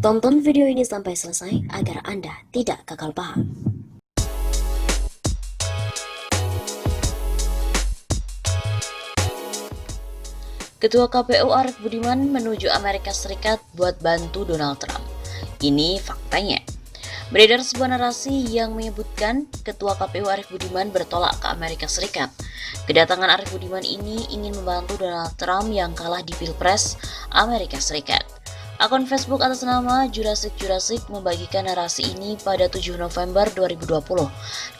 Tonton video ini sampai selesai agar Anda tidak gagal paham. Ketua KPU Arief Budiman menuju Amerika Serikat buat bantu Donald Trump. Ini faktanya. Beredar sebuah narasi yang menyebutkan Ketua KPU Arief Budiman bertolak ke Amerika Serikat. Kedatangan Arief Budiman ini ingin membantu Donald Trump yang kalah di Pilpres Amerika Serikat. Akun Facebook atas nama Jurassic membagikan narasi ini pada 7 November 2020.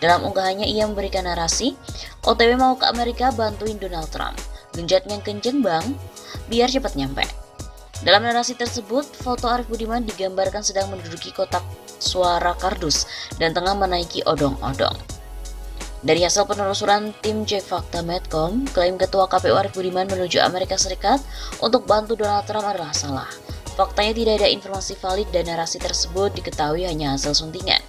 Dalam unggahannya ia memberikan narasi, OTW mau ke Amerika bantuin Donald Trump. Genjatnya kenceng bang, biar cepat nyampe. Dalam narasi tersebut, foto Arief Budiman digambarkan sedang menduduki kotak suara kardus dan tengah menaiki odong-odong. Dari hasil penelusuran tim Cek Fakta Medcom, klaim Ketua KPU Arief Budiman menuju Amerika Serikat untuk bantu Donald Trump adalah salah. Faktanya tidak ada informasi valid dan narasi tersebut diketahui hanya hasil suntingan.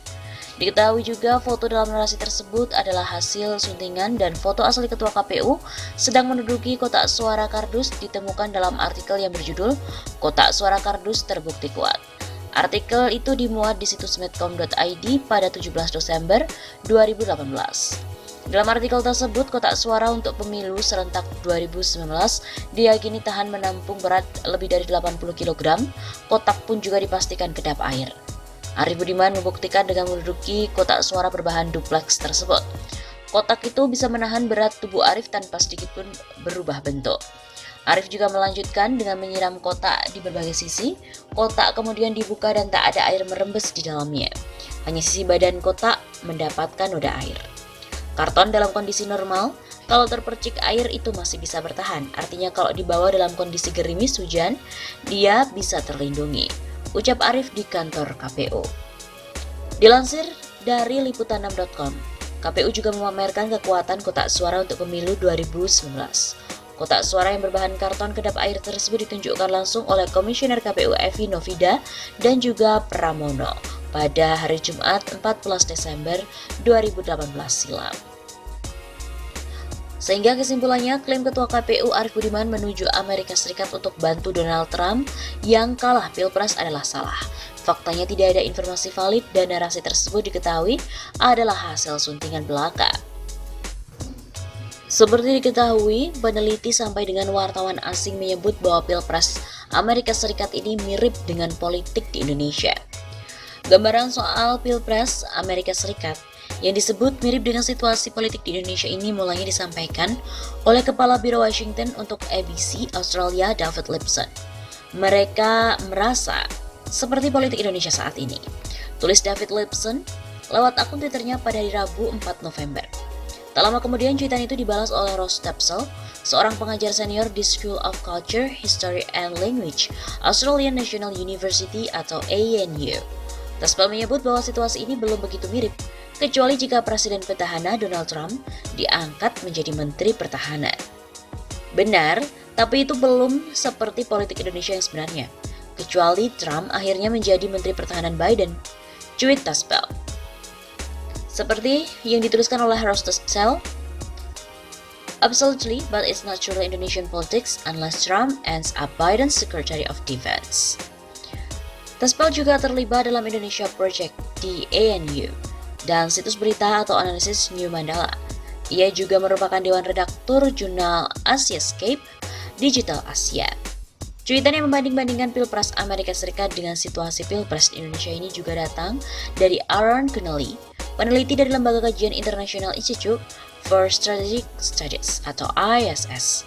Diketahui juga foto dalam narasi tersebut adalah hasil suntingan dan foto asli Ketua KPU sedang menduduki kotak suara kardus ditemukan dalam artikel yang berjudul Kotak Suara Kardus Terbukti Kuat. Artikel itu dimuat di situs medcom.id pada 17 Desember 2018. Dalam artikel tersebut, kotak suara untuk pemilu serentak 2019 diyakini tahan menampung berat lebih dari 80 kg. Kotak pun juga dipastikan kedap air. Arief Budiman membuktikan dengan menduduki kotak suara berbahan duplex tersebut. Kotak itu bisa menahan berat tubuh Arief tanpa sedikit pun berubah bentuk. Arief juga melanjutkan dengan menyiram kotak di berbagai sisi. Kotak kemudian dibuka dan tak ada air merembes di dalamnya. Hanya sisi badan kotak mendapatkan noda air. Karton dalam kondisi normal, kalau terpercik air itu masih bisa bertahan. Artinya kalau dibawa dalam kondisi gerimis hujan, dia bisa terlindungi. Ucap Arief di kantor KPU. Dilansir dari liputan6.com, KPU juga memamerkan kekuatan kotak suara untuk pemilu 2019. Kotak suara yang berbahan karton kedap air tersebut ditunjukkan langsung oleh Komisioner KPU Evi Novida dan juga Pramono pada hari Jumat 14 Desember 2018 silam. Sehingga kesimpulannya, klaim Ketua KPU Arief Budiman menuju Amerika Serikat untuk bantu Donald Trump yang kalah Pilpres adalah salah. Faktanya tidak ada informasi valid dan narasi tersebut diketahui adalah hasil suntingan belaka. Seperti diketahui, peneliti sampai dengan wartawan asing menyebut bahwa Pilpres Amerika Serikat ini mirip dengan politik di Indonesia. Gambaran soal Pilpres Amerika Serikat yang disebut mirip dengan situasi politik di Indonesia ini mulanya disampaikan oleh Kepala Biro Washington untuk ABC Australia David Lipson. Mereka merasa seperti politik Indonesia saat ini, tulis David Lipson lewat akun Twitternya pada hari Rabu 4 November. Tak lama kemudian cuitan itu dibalas oleh Ross Tapsell, seorang pengajar senior di School of Culture, History and Language, Australian National University atau ANU. Tapsell menyebut bahwa situasi ini belum begitu mirip, kecuali jika Presiden petahana Donald Trump diangkat menjadi Menteri Pertahanan. Benar, tapi itu belum seperti politik Indonesia yang sebenarnya, kecuali Trump akhirnya menjadi Menteri Pertahanan Biden, cuit Tapsell. Seperti yang dituliskan oleh Ross Tapsell, absolutely, but it's not truly Indonesian politics unless Trump ends up Biden's Secretary of Defense. Tapsell juga terlibat dalam Indonesia Project di ANU dan situs berita atau analisis New Mandala. Ia juga merupakan Dewan Redaktur jurnal Asiascape Digital Asia. Cuitan yang membanding-bandingkan Pilpres Amerika Serikat dengan situasi Pilpres di Indonesia ini juga datang dari Aaron Connelly, peneliti dari Lembaga Kajian International Institute for Strategic Studies atau ISS.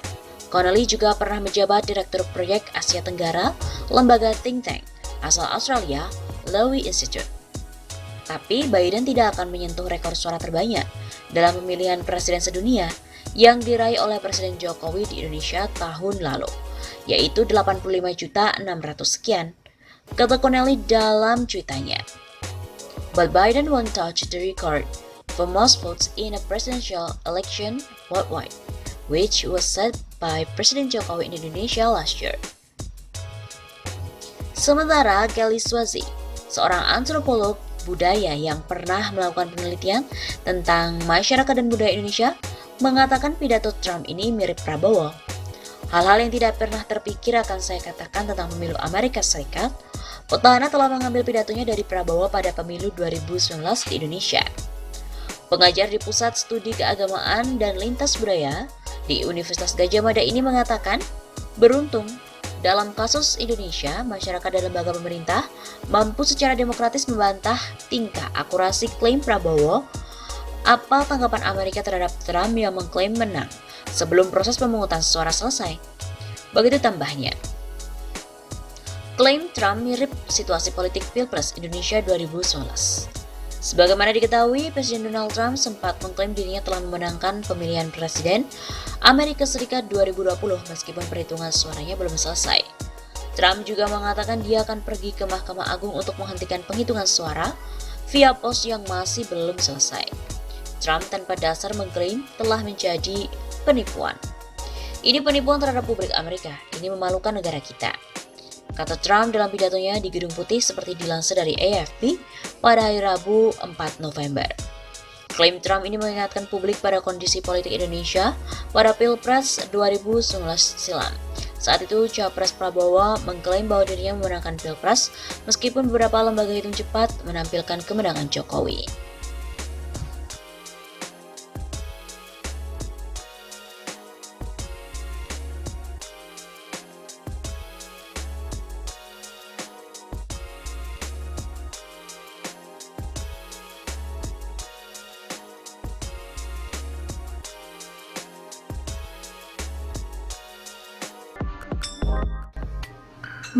Connelly juga pernah menjabat Direktur Proyek Asia Tenggara, lembaga think tank asal Australia, Lowy Institute. Tapi Biden tidak akan menyentuh rekor suara terbanyak dalam pemilihan presiden sedunia yang diraih oleh Presiden Jokowi di Indonesia tahun lalu, yaitu 85.600 sekian, kata Connelly dalam cuitannya. But Biden won't touch the record for most votes in a presidential election worldwide, which was set by Presiden Jokowi in Indonesia last year. Sementara Kelly Swazi, seorang antropolog budaya yang pernah melakukan penelitian tentang masyarakat dan budaya Indonesia, mengatakan pidato Trump ini mirip Prabowo. Hal-hal yang tidak pernah terpikir akan saya katakan tentang pemilu Amerika Serikat. Petahana telah mengambil pidatonya dari Prabowo pada pemilu 2019 di Indonesia. Pengajar di Pusat Studi Keagamaan dan Lintas Budaya di Universitas Gadjah Mada ini mengatakan, beruntung dalam kasus Indonesia, masyarakat dan lembaga pemerintah mampu secara demokratis membantah tingkah akurasi klaim Prabowo. Apa tanggapan Amerika terhadap Trump yang mengklaim menang sebelum proses pemungutan suara selesai? Begitu tambahnya. Klaim Trump mirip situasi politik Pilpres Indonesia 2019. Sebagaimana diketahui, Presiden Donald Trump sempat mengklaim dirinya telah memenangkan pemilihan Presiden Amerika Serikat 2020 meskipun perhitungan suaranya belum selesai. Trump juga mengatakan dia akan pergi ke Mahkamah Agung untuk menghentikan penghitungan suara via pos yang masih belum selesai. Trump tanpa dasar mengklaim telah menjadi penipuan. Ini penipuan terhadap publik Amerika, ini memalukan negara kita, kata Trump dalam pidatonya di Gedung Putih seperti dilansir dari AFP pada hari Rabu 4 November. Klaim Trump ini mengingatkan publik pada kondisi politik Indonesia pada Pilpres 2019 silam. Saat itu, Capres Prabowo mengklaim bahwa dirinya memenangkan Pilpres meskipun beberapa lembaga hitung cepat menampilkan kemenangan Jokowi.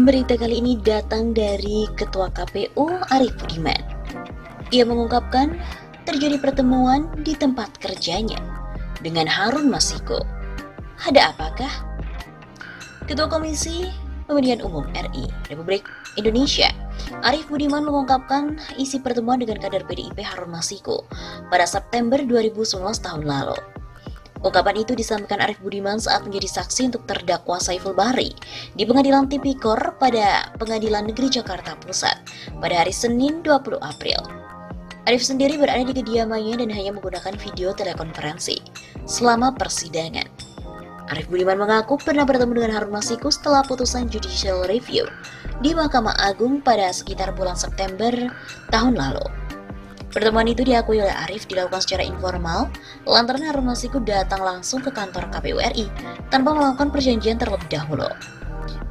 Berita kali ini datang dari Ketua KPU Arief Budiman. Ia mengungkapkan terjadi pertemuan di tempat kerjanya dengan Harun Masiku. Ada apakah? Ketua Komisi Pemilihan Umum RI Republik Indonesia Arief Budiman mengungkapkan isi pertemuan dengan kader PDIP Harun Masiku pada September 2019 tahun lalu. Ungkapan itu disampaikan Arief Budiman saat menjadi saksi untuk terdakwa Saiful Bahri di Pengadilan Tipikor pada Pengadilan Negeri Jakarta Pusat pada hari Senin 20 April. Arief sendiri berada di kediamannya dan hanya menggunakan video telekonferensi selama persidangan. Arief Budiman mengaku pernah bertemu dengan Harun Masiku setelah putusan judicial review di Mahkamah Agung pada sekitar bulan September tahun lalu. Pertemuan itu diakui oleh Arief dilakukan secara informal, lantaran Harun Masiku datang langsung ke kantor KPU RI tanpa melakukan perjanjian terlebih dahulu.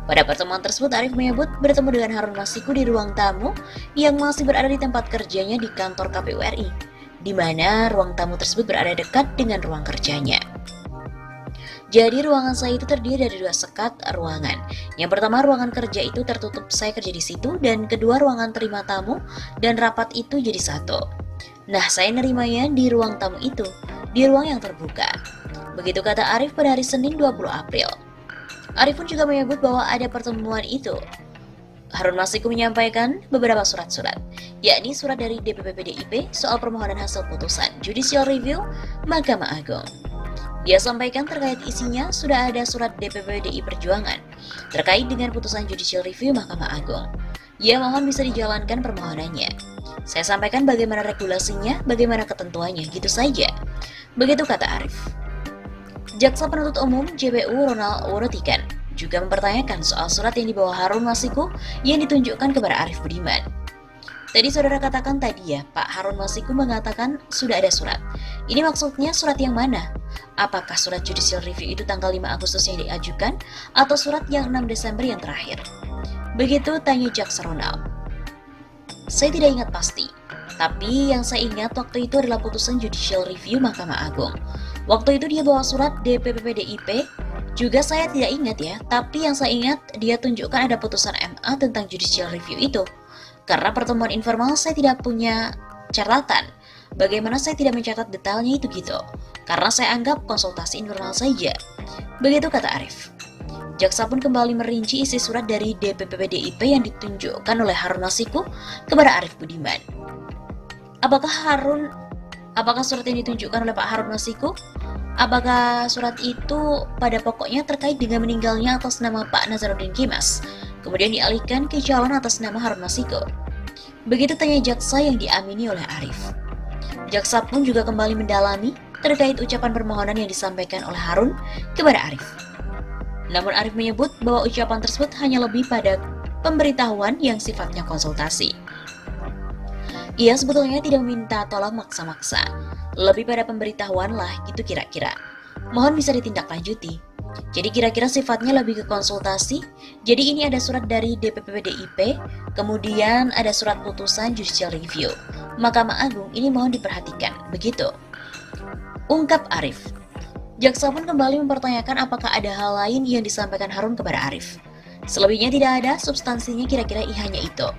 Pada pertemuan tersebut, Arief menyebut bertemu dengan Harun Masiku di ruang tamu yang masih berada di tempat kerjanya di kantor KPU RI, di mana ruang tamu tersebut berada dekat dengan ruang kerjanya. Jadi ruangan saya itu terdiri dari 2 sekat ruangan. Yang pertama, ruangan kerja itu tertutup, saya kerja di situ, dan kedua, ruangan terima tamu dan rapat itu jadi satu. Nah, saya nerimanya di ruang tamu itu, di ruang yang terbuka. Begitu kata Arief pada hari Senin 20 April. Arief pun juga menyebut bahwa ada pertemuan itu. Harun Masiku menyampaikan beberapa surat-surat, yakni surat dari DPP PDIP soal permohonan hasil putusan Judicial Review Mahkamah Agung. Dia sampaikan terkait isinya sudah ada surat DPP PDI Perjuangan terkait dengan putusan Judicial Review Mahkamah Agung. Ia mohon bisa dijalankan permohonannya. Saya sampaikan bagaimana regulasinya, bagaimana ketentuannya, gitu saja. Begitu kata Arief. Jaksa Penuntut Umum JPU Ronald Worotikan juga mempertanyakan soal surat yang dibawa Harun Masiku yang ditunjukkan kepada Arief Budiman. Tadi saudara katakan tadi ya, Pak Harun Masiku mengatakan sudah ada surat. Ini maksudnya surat yang mana? Apakah surat judicial review itu tanggal 5 Agustus yang diajukan atau surat yang 6 Desember yang terakhir? Begitu tanya Jaksa Ronald. Saya tidak ingat pasti, tapi yang saya ingat waktu itu adalah putusan judicial review Mahkamah Agung. Waktu itu dia bawa surat DPP PDIP, juga saya tidak ingat ya, tapi yang saya ingat dia tunjukkan ada putusan MA tentang judicial review itu. Karena pertemuan informal saya tidak punya catatan. Bagaimana saya tidak mencatat detailnya itu gitu. Karena saya anggap konsultasi informal saja. Begitu kata Arief. Jaksa pun kembali merinci isi surat dari DPP PDIP yang ditunjukkan oleh Harun Masiku kepada Arief Budiman. Apakah surat yang ditunjukkan oleh Pak Harun Masiku? Apakah surat itu pada pokoknya terkait dengan meninggalnya atas nama Pak Nazarudin Kemas, kemudian dialihkan ke calon atas nama Harun Masiku? Begitu tanya jaksa yang diamini oleh Arief. Jaksa pun juga kembali mendalami terkait ucapan permohonan yang disampaikan oleh Harun kepada Arief. Namun Arief menyebut bahwa ucapan tersebut hanya lebih pada pemberitahuan yang sifatnya konsultasi. Ia sebetulnya tidak meminta tolong maksa-maksa, lebih pada pemberitahuan lah gitu kira-kira. Mohon bisa ditindaklanjuti. Jadi kira-kira sifatnya lebih ke konsultasi. Jadi ini ada surat dari DPP PDIP, kemudian ada surat putusan Judicial Review. Mahkamah Agung ini mohon diperhatikan, begitu. Ungkap Arief. Jaksa pun kembali mempertanyakan apakah ada hal lain yang disampaikan Harun kepada Arief. Selebihnya tidak ada, substansinya kira-kira hanya itu.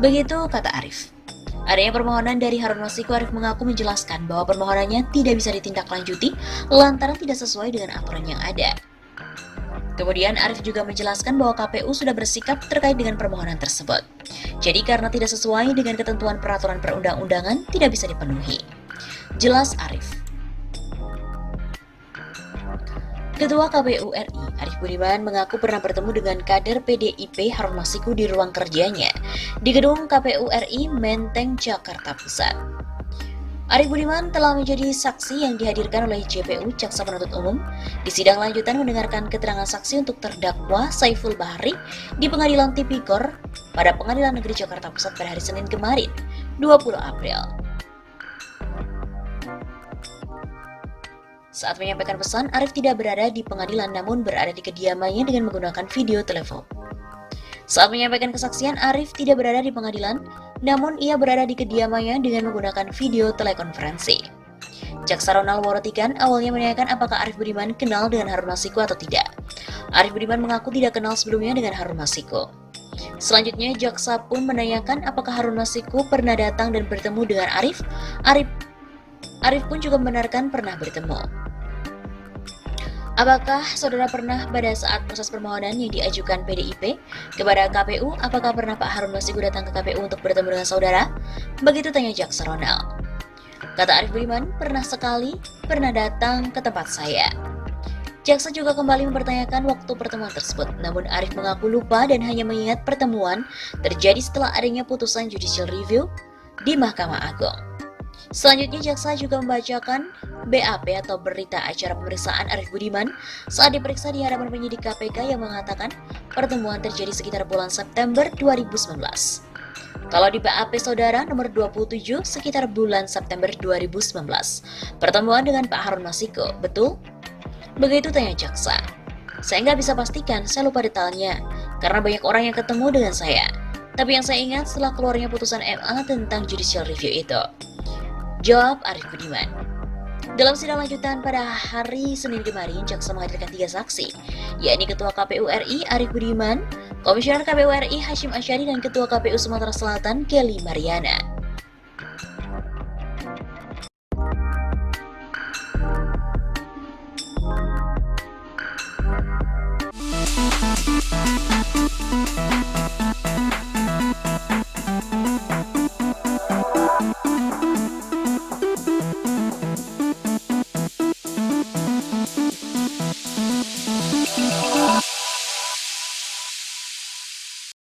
Begitu kata Arief. Adanya permohonan dari Harun Masiku, Arief mengaku menjelaskan bahwa permohonannya tidak bisa ditindaklanjuti lantaran tidak sesuai dengan aturan yang ada. Kemudian Arief juga menjelaskan bahwa KPU sudah bersikap terkait dengan permohonan tersebut. Jadi karena tidak sesuai dengan ketentuan peraturan perundang-undangan tidak bisa dipenuhi. Jelas Arief. Ketua KPU RI, Arief Budiman mengaku pernah bertemu dengan kader PDIP Harun Masiku di ruang kerjanya di gedung KPU RI Menteng, Jakarta Pusat. Arief Budiman telah menjadi saksi yang dihadirkan oleh JPU Jaksa Penuntut Umum di sidang lanjutan mendengarkan keterangan saksi untuk terdakwa Saiful Bahri di Pengadilan Tipikor pada Pengadilan Negeri Jakarta Pusat pada hari Senin kemarin, 20 April. Saat menyampaikan pesan, Arief tidak berada di pengadilan namun berada di kediamannya dengan menggunakan video telepon. Saat menyampaikan kesaksian, Arief tidak berada di pengadilan, namun ia berada di kediamannya dengan menggunakan video telekonferensi. Jaksa Ronald Worotikan awalnya menanyakan apakah Arief Budiman kenal dengan Harun Masiku atau tidak. Arief Budiman mengaku tidak kenal sebelumnya dengan Harun Masiku. Selanjutnya, jaksa pun menanyakan apakah Harun Masiku pernah datang dan bertemu dengan Arief. Arief pun juga membenarkan pernah bertemu. Apakah saudara pernah pada saat proses permohonan yang diajukan PDIP kepada KPU, apakah pernah Pak Harun Masiku datang ke KPU untuk bertemu dengan saudara? Begitu tanya jaksa Ronald. Kata Arief Budiman, pernah datang ke tempat saya. Jaksa juga kembali mempertanyakan waktu pertemuan tersebut, namun Arief mengaku lupa dan hanya mengingat pertemuan terjadi setelah adanya putusan Judicial Review di Mahkamah Agung. Selanjutnya, jaksa juga membacakan BAP atau berita acara pemeriksaan Arief Budiman saat diperiksa di hadapan penyidik KPK yang mengatakan pertemuan terjadi sekitar bulan September 2019. Kalau di BAP saudara nomor 27 sekitar bulan September 2019. Pertemuan dengan Pak Harun Masiku, betul? Begitu tanya jaksa. Saya nggak bisa pastikan, saya lupa detailnya karena banyak orang yang ketemu dengan saya. Tapi yang saya ingat setelah keluarnya putusan MA tentang Judicial Review itu. Jawab Arief Budiman. Dalam sidang lanjutan pada hari Senin kemarin, jaksa menghadirkan 3 saksi, yakni Ketua KPU RI Arief Budiman, Komisioner KPU RI Hashim Asyari, dan Ketua KPU Sumatera Selatan Kelly Mariana.